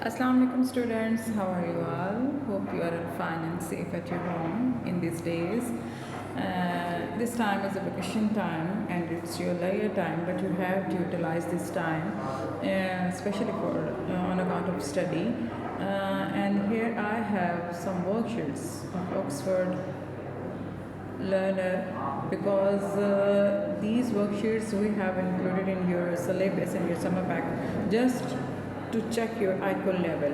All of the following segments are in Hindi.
Assalamu alaikum students, how are you all? Hope you are fine and safe at your home in these days. This time is a vacation time and it's your leisure time, but you have to utilize this time, especially for on account of study. And here I have some worksheets of Oxford Learner because these worksheets we have included in your syllabus and your summer pack just to check your IQ level.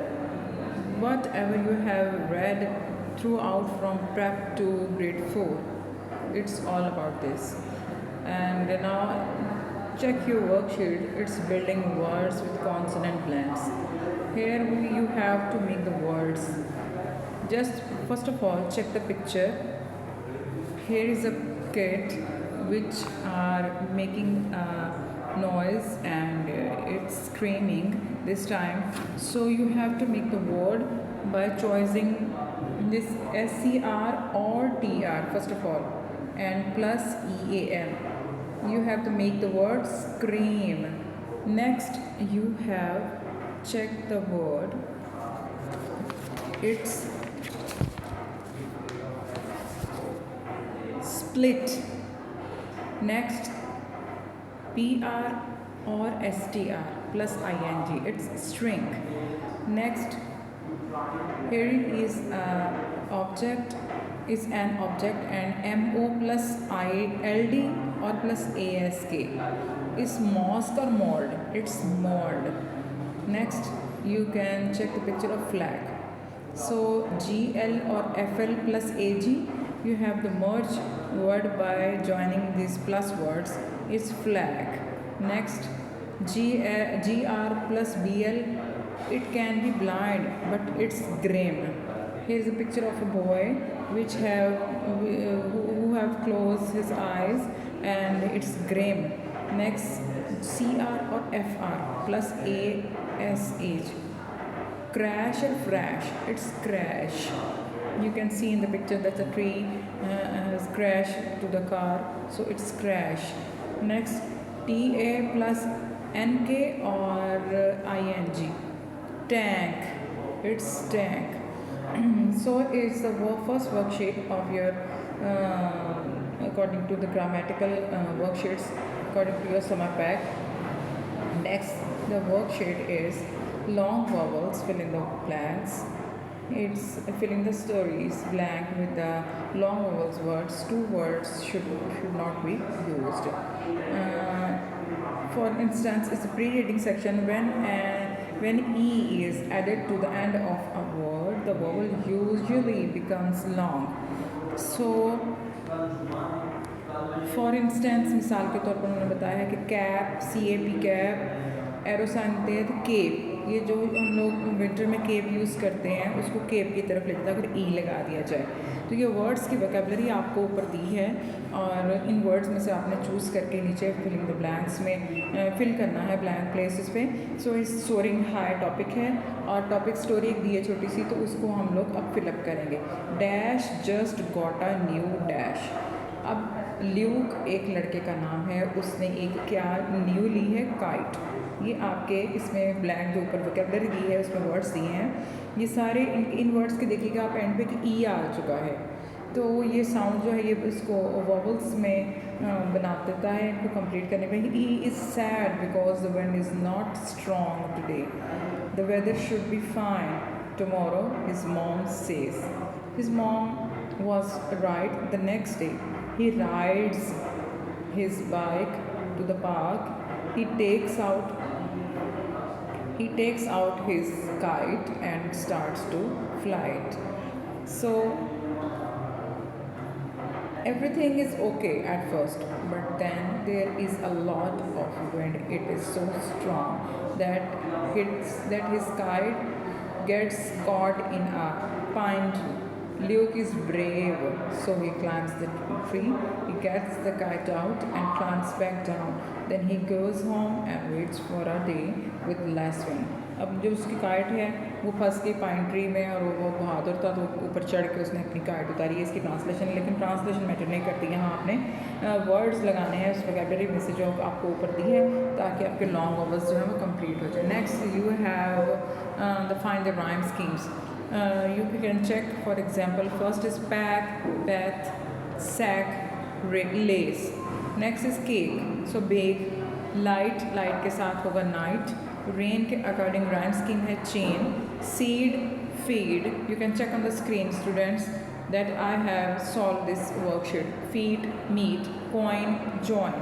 Whatever you have read throughout from prep to grade 4, it's all about this. And now check your worksheet, it's building words with consonant blends. Here you have to make the words. Just first of all check the picture. Here is a kid which are making noise and it's screaming this time. So you have to make the word by choosing this SCR or TR first of all and plus EAM. You have to make the word scream. Next you have check the word. It's split. Next PR or STR plus ing, it's string. Next here is object is an object and MO plus ILD or plus ASK is mosque or mold, it's mold. Next you can check the picture of flag. So GL or FL plus AG, you have the merge word by joining these plus words, is flag. Next GR plus BL, it can be blind but it's grim. Here is a picture of a boy which have who have closed his eyes and it's grim. Next CR or FR plus ASH, crash or crash, it's crash. You can see in the picture that the tree has crashed to the car, so it's crash. Next TA plus NK or ING, tank, it's tank. So it's the first worksheet of your according to the grammatical worksheets according to your summer pack. Next the worksheet is long vowels, fill in the blanks. It's filling the stories blank with the long vowels words. Two words should not be used. For instance, it's a pre-reading section. When E is added to the end of a word, the vowel usually becomes long. So for instance मिसाल के तौर पर उन्होंने बताया है कि cap CAP cap, arrow sign होते हैं तो केप, ये जो हम लोग विंटर में केप यूज़ करते हैं उसको केप की तरफ ले जाता है अगर ई लगा दिया जाए। तो ये वर्ड्स की वोकैबुलरी आपको ऊपर दी है और इन वर्ड्स में से आपने चूज़ करके नीचे फिलिंग द ब्लैंक्स में फिल करना है ब्लैंक प्लेसेस पे। सो इस सोरिंग हाई टॉपिक है और टॉपिक स्टोरी एक दी है छोटी सी, तो उसको हम लोग अब फिलअप करेंगे। Dash just got a new dash. अब ल्यूक एक लड़के का नाम है, उसने एक क्या न्यू ली है, काइट। ये आपके इसमें ब्लैंक जो ऊपर वोकैबुलरी दी है उसमें वर्ड्स दिए हैं, ये सारे इन वर्ड्स के देखिएगा आप एंड पे कि ई आ चुका है, तो ये साउंड जो है ये इसको वॉवल्स में बना देता है इनको कंप्लीट करने में। He is sad because the wind is not strong today, the weather should be fine tomorrow, his mom says. His mom was right. The next day he rides his bike to the park. He takes out his kite and starts to fly it. So everything is okay at first, but then there is a lot of wind. It is so strong that his kite gets caught in a pine tree. Luke is brave, so he climbs the tree. He gets the kite out and climbs back down. Then he goes home and waits for a day with less wind. अब जो उसकी काइट है वो फंस गई पाइन ट्री में और वो बहादुर था तो ऊपर चढ़ के उसने अपनी काइट उतारी है। इसकी ट्रांसलेशन, लेकिन ट्रांसलेशन मैटर नहीं करती, यहाँ आपने वर्ड्स लगाने हैं उस वोकैबुलरी में से जो आपको ऊपर दी है ताकि आपके लॉन्ग वर्ड्स जो है वो कंप्लीट हो जाए। Next you have the find the rhyme schemes. You can check, for example, first is pack, bath, sack, lace. Next is cake, so bake. Light, light के साथ होगा night. Rain के according rhyme scheme है chain. Seed, feed. You can check on the screen, students, that I have solved this worksheet. Feet, meet. Coin, join.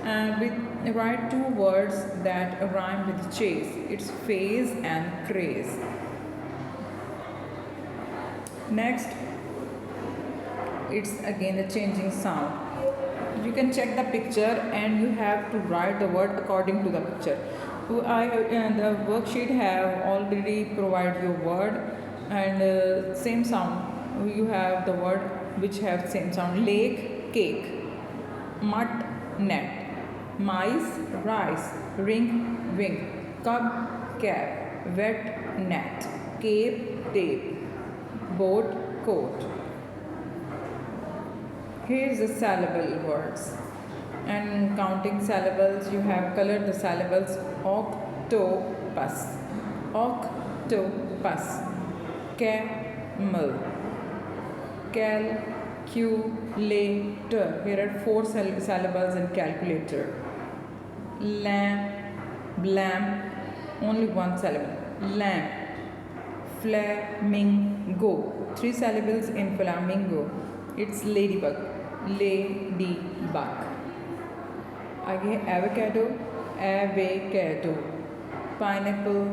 And write two words that rhyme with chase. It's phase and craze. Next, it's again the changing sound. You can check the picture and you have to write the word according to the picture. The worksheet have already provided your word and same sound. You have the word which have same sound. Lake, cake. Mutt, net. Mice, rice. Ring, wing. Cub, cap. Wet, net. Cape, tape. Boat, coat. Here's the syllable words. And counting syllables, you have colored the syllables. Octopus. Octopus. Camel. Calculator. Here are 4 syllables in calculator. Lamp. Lamp. Only 1 syllable. Lamp. Flamingo. 3 syllables in flamingo. It's ladybug. Ladybug. आगे avocado. Avocado. Pineapple.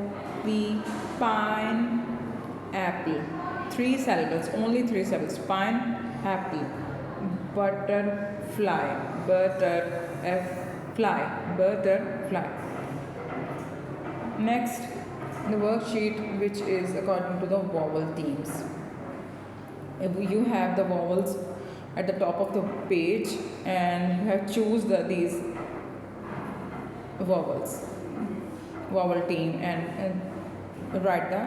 Pine. Apple. 3 syllables. Only 3 syllables. Pine. Apple. Butterfly. Fly. Butterfly. Next, the worksheet which is according to the vowel themes. You have the vowels at the top of the page and you have choose these vowels, vowel theme, and write the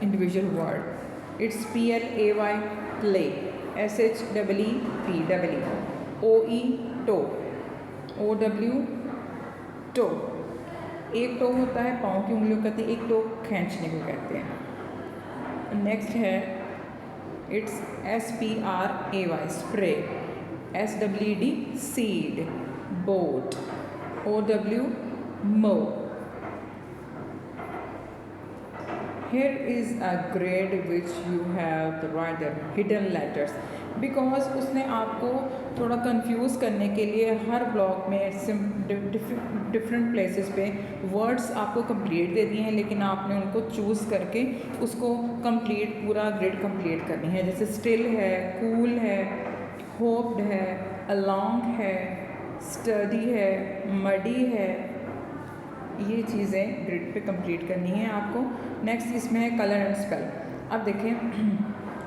individual word. It's play, play. shee, oe, toe. ow, toe. एक टो होता है पाँव की उंगलियों कहते हैं, एक टो खींचने को कहते हैं. नेक्स्ट है it's spray, spray. swed, seed. boat. ow, mow. Here is a grade which you have to write the hidden letters. Because उसने आपको थोड़ा कंफ्यूज करने के लिए हर ब्लॉक में डिफरेंट प्लेसेस पे वर्ड्स आपको कंप्लीट दे दिए हैं, लेकिन आपने उनको चूज़ करके उसको कंप्लीट पूरा ग्रेड कंप्लीट करनी है. जैसे स्टिल है, कूल है, होप्ड है, अलोंग है, स्टडी है, मडी है. ये चीज़ें ग्रिड पे कंप्लीट करनी है आपको. नेक्स्ट इसमें है कलर एंड स्पेल. अब देखें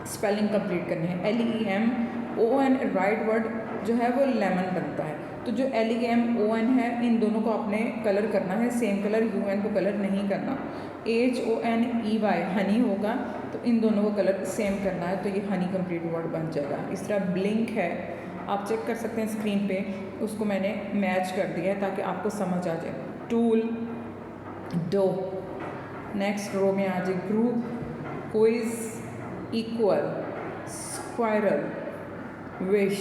स्पेलिंग कंप्लीट करनी है. LEMON राइट वर्ड जो है वो लेमन बनता है. तो जो LEMON है इन दोनों को आपने कलर करना है, सेम कलर. UN को कलर नहीं करना. HONEY हनी होगा तो इन दोनों को कलर सेम करना है, तो ये हनी कंप्लीट वर्ड बन जाएगा. इस तरह ब्लिंक है, आप चेक कर सकते हैं स्क्रीन पे, उसको मैंने मैच कर दिया है ताकि आपको समझ आ जाए. Tool, dough. नेक्स्ट रो में आ जाए group, quiz, equal, squirrel, wish.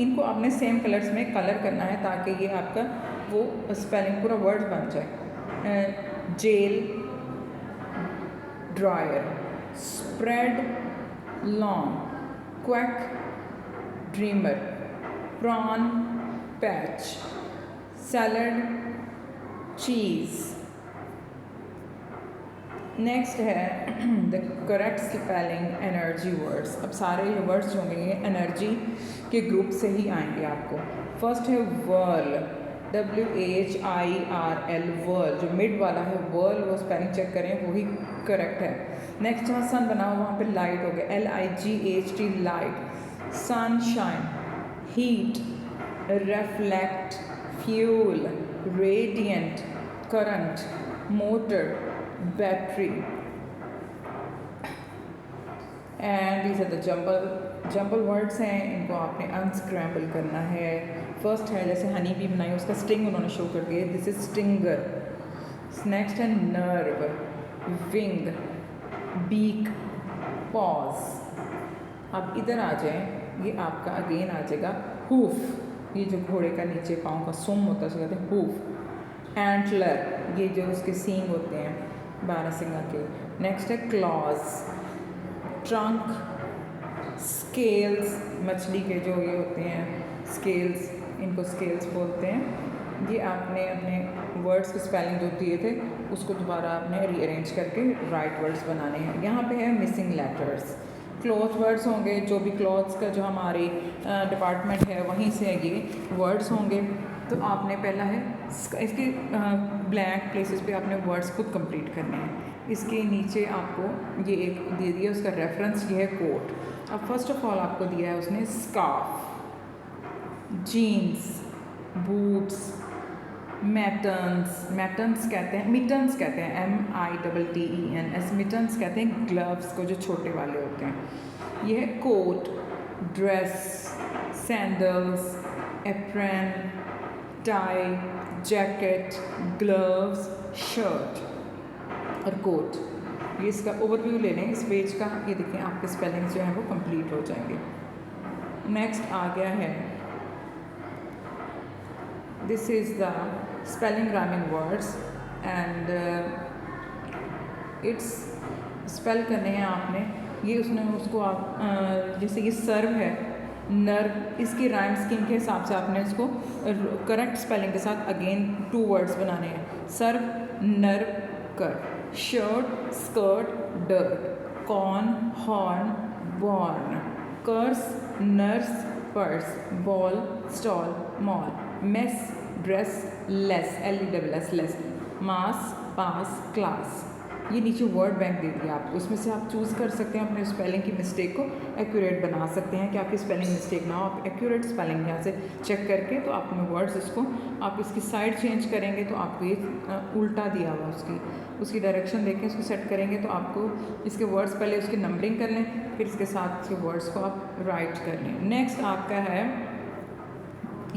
इनको आपने सेम कलर्स में कलर करना है ताकि ये आपका वो स्पेलिंग पूरा वर्ड बन जाए. Gel, dryer, spread, long, quack, dreamer, prawn, patch, salad, cheese. Next है the correct spelling energy words. अब सारे ये वर्ड्स होंगे ये एनर्जी के ग्रुप से ही आएंगे आपको. फर्स्ट है वर्ल, WHIRL, वर्ल. जो मिड वाला है वर्ल, वो स्पेलिंग चेक करें, वही करेक्ट है. नेक्स्ट जहाँ सन बना हुआ वहाँ पे लाइट हो गया, LIGHT, light. Sunshine, heat, reflect, fuel, radiant, current, motor, battery. And these are the jumbled words हैं, इनको आपने अनस्क्रैम्बल करना है. फर्स्ट है जैसे हनी भी बनाई, उसका स्टिंग उन्होंने शो कर दिया, दिस इज स्टिंगर. नेक्स्ट है नर्व, विंग, बीक, पॉज। अब इधर आ जाए, ये आपका अगेन आ जाएगा हूफ, ये जो घोड़े का नीचे पाँव का सुम होता है उसको कहते हैं हूफ। एंटलर, ये जो उसके सींग होते हैं 12 सिंगा के। नेक्स्ट है क्लॉज। ट्रंक, स्केल्स, मछली के जो ये होते हैं स्केल्स, इनको स्केल्स बोलते हैं। ये आपने अपने वर्ड्स के स्पेलिंग जो दिए थे उसको दोबारा आपने रीअरेंज करके राइट वर्ड्स बनाने हैं। यहाँ पे है मिसिंग लेटर्स। क्लॉथ वर्ड्स होंगे, जो भी क्लॉथ्स का जो हमारी डिपार्टमेंट है वहीं से ये वर्ड्स होंगे। तो आपने पहला है इसके ब्लैंक प्लेसेस पे आपने वर्ड्स खुद कंप्लीट करने हैं। इसके नीचे आपको ये एक दे दिया, उसका रेफरेंस ये है कोट। अब फर्स्ट ऑफ ऑल आपको दिया है उसने स्कार्फ, जीन्स, बूट्स, मैटन्स कहते हैं, मिटन्स कहते हैं, MITTENS, मिटन्स कहते हैं ग्लव्स को जो छोटे वाले होते हैं। यह है coat, dress, sandals, apron, tie, jacket, gloves, shirt और कोट। ये इसका ओवरव्यू ले लें इस पेज का। ये देखें आपके स्पेलिंग्स जो हैं वो कंप्लीट हो जाएंगे। नेक्स्ट आ गया है, this is the spelling rhyming words and it's spell करने हैं आपने। ये उसने उसको आप जैसे ये सर्व है, नर्व, इसकी राइम स्कीम के हिसाब से आपने इसको करेक्ट स्पेलिंग के साथ अगेन 2 वर्ड्स बनाने हैं। Serve, nerve, curve. Shirt, skirt, dirt. Corn, horn, born. Curse, nurse, purse. Ball, stall, mall. Mess, dress, less, LESS, less. Mass, pass, class. ये नीचे वर्ड बैंक दे दिया आपको, इसमें से आप चूज़ कर सकते हैं अपने स्पेलिंग की मिस्टेक को एक्यूरेट बना सकते हैं कि आपकी स्पेलिंग मिस्टेक ना हो। आप एक्यूरेट स्पेलिंग यहाँ से चेक करके तो आपने वर्ड्स इसको आप इसकी साइड चेंज करेंगे तो आपको ये उल्टा दिया हुआ उसकी डायरेक्शन देखें, उसको सेट करेंगे तो आपको इसके वर्ड्स पहले उसकी नंबरिंग कर लें, फिर इसके साथ इसके वर्ड्स को आप राइट कर लें। नेक्स्ट आपका है,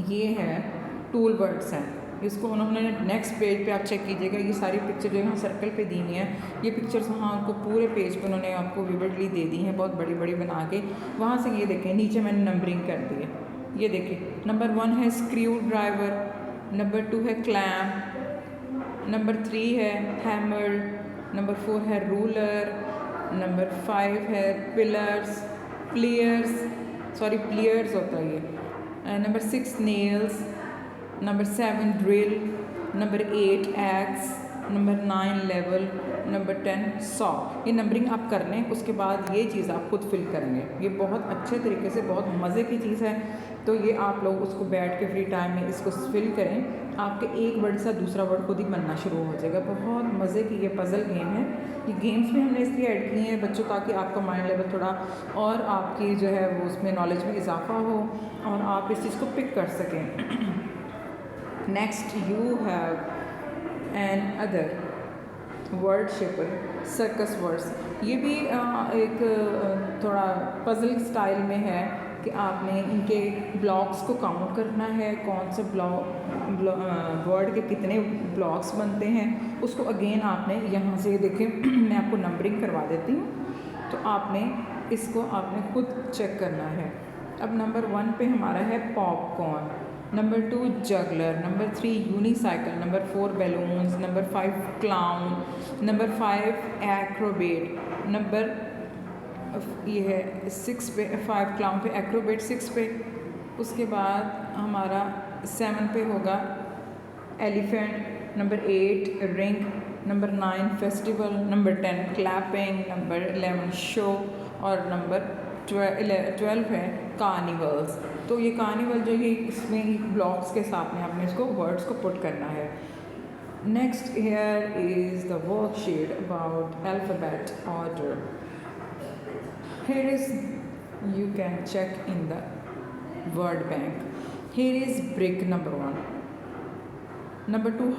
ये है टूल वर्ड्स हैं। इसको उन्होंने नेक्स्ट पेज पे आप चेक कीजिएगा, ये सारी पिक्चर जो यहाँ सर्कल पे दी हुई हैं, ये पिक्चर्स वहाँ उनको पूरे पेज पे उन्होंने आपको विविडली दे दी हैं, बहुत बड़ी बड़ी बना के। वहाँ से ये देखें नीचे मैंने नंबरिंग कर दी है, ये देखिए नंबर 1 है स्क्रू ड्राइवर, नंबर 2 है क्लैम्प, नंबर 3 है हैमर, नंबर 4 है रूलर, नंबर 5 है पिलर्स, प्लेयर्स होता है ये, number 6 nails, number 7 drill, number 8 x, number 9 level, number 10 saw. ये नंबरिंग आप कर लें, उसके बाद ये चीज़ आप खुद फिल करेंगे। ये बहुत अच्छे तरीके से, बहुत मज़े की चीज़ है। तो ये आप लोग उसको बैठ के फ्री टाइम में इसको फिल करें, आपके एक वर्ड से दूसरा वर्ड खुद ही बनना शुरू हो जाएगा। बहुत मज़े की ये पज़ल गेम है। ये गेम्स भी हमने इसलिए ऐड किए हैं बच्चों, ताकि आपका माइंड लेवल थोड़ा और आपकी जो है वो उसमें नॉलेज में इजाफा हो और आप इस चीज़ को पिक कर सकें। Next you have an other word shaper, circus words. ये भी एक थोड़ा पज़ल स्टाइल में है कि आपने इनके ब्लॉक्स को काउंट करना है, कौन से वर्ड के कितने ब्लॉक्स बनते हैं, उसको अगेन आपने यहाँ से देखें मैं आपको नंबरिंग करवा देती हूँ, तो आपने इसको आपने खुद चेक करना है। अब नंबर 1 पे हमारा है popcorn, number 2 juggler, number 3 unicycle, number 4 balloons, number 5 clown, number 5 acrobat, number ये है 6 पे 5 क्लाउन पे, एक्रोबेट 6 पे। उसके बाद हमारा 7 पे होगा elephant, number 8 ring, number 9 festival, number 10 clapping, number 11 show और नंबर 12 है कार्निवल्स। तो ये कार्निवल जो है इसमें ब्लॉक्स के साथ में आपने इसको वर्ड्स को पुट करना है। Next here is the worksheet about alphabet order. Here is you can check in the word bank. Here is brick number 1, number 2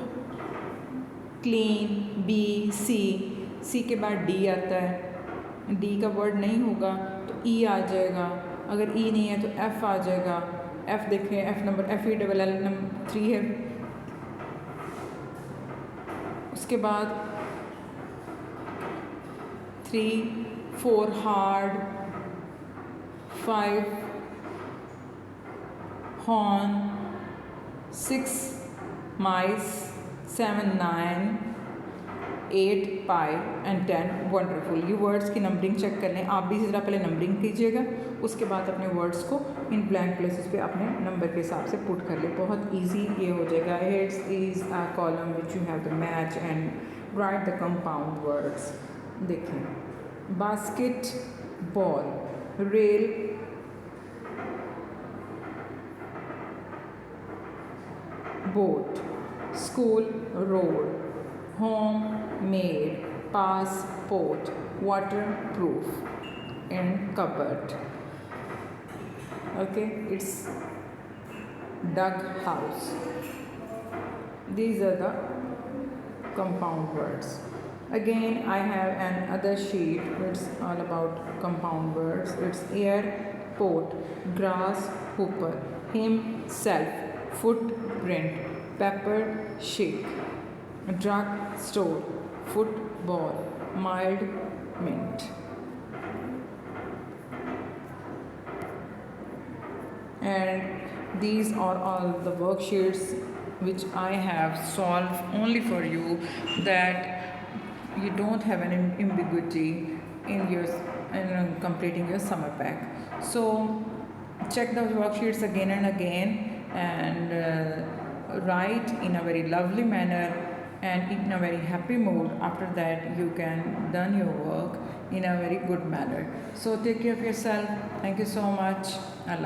clean, B, C के बाद D आता है, D का वर्ड नहीं होगा तो E आ जाएगा, अगर E नहीं है तो F आ जाएगा। F देखें, F नंबर FELL नंबर 3 है। उसके बाद 3, 4 hard, 5 horn, 6 mice, 7 9, 8 pie and 10 wonderful। ये वर्ड्स की नंबरिंग चेक कर लें, आप भी इसी तरह पहले नंबरिंग कीजिएगा, उसके बाद अपने वर्ड्स को इन ब्लैंक प्लेसेस पे अपने नंबर के हिसाब से पुट कर लें। बहुत इजी ये हो जाएगा। Heads is a column which you have the match and write the compound words. देखें, basket ball, rail, boat, school, road, home, made, passport, waterproof, and cupboard. Okay, it's dug house. These are the compound words. Again, I have another sheet. It's all about compound words. It's airport, grass hopper, himself, footprint, pepper shake, drug store, football, mild mint. And these are all the worksheets which I have solved only for you, that you don't have an ambiguity in your completing your summer pack. So check those worksheets again and again, and write in a very lovely manner and in a very happy mood. After that you can done your work in a very good manner. So take care of yourself. Thank you so much. Allah.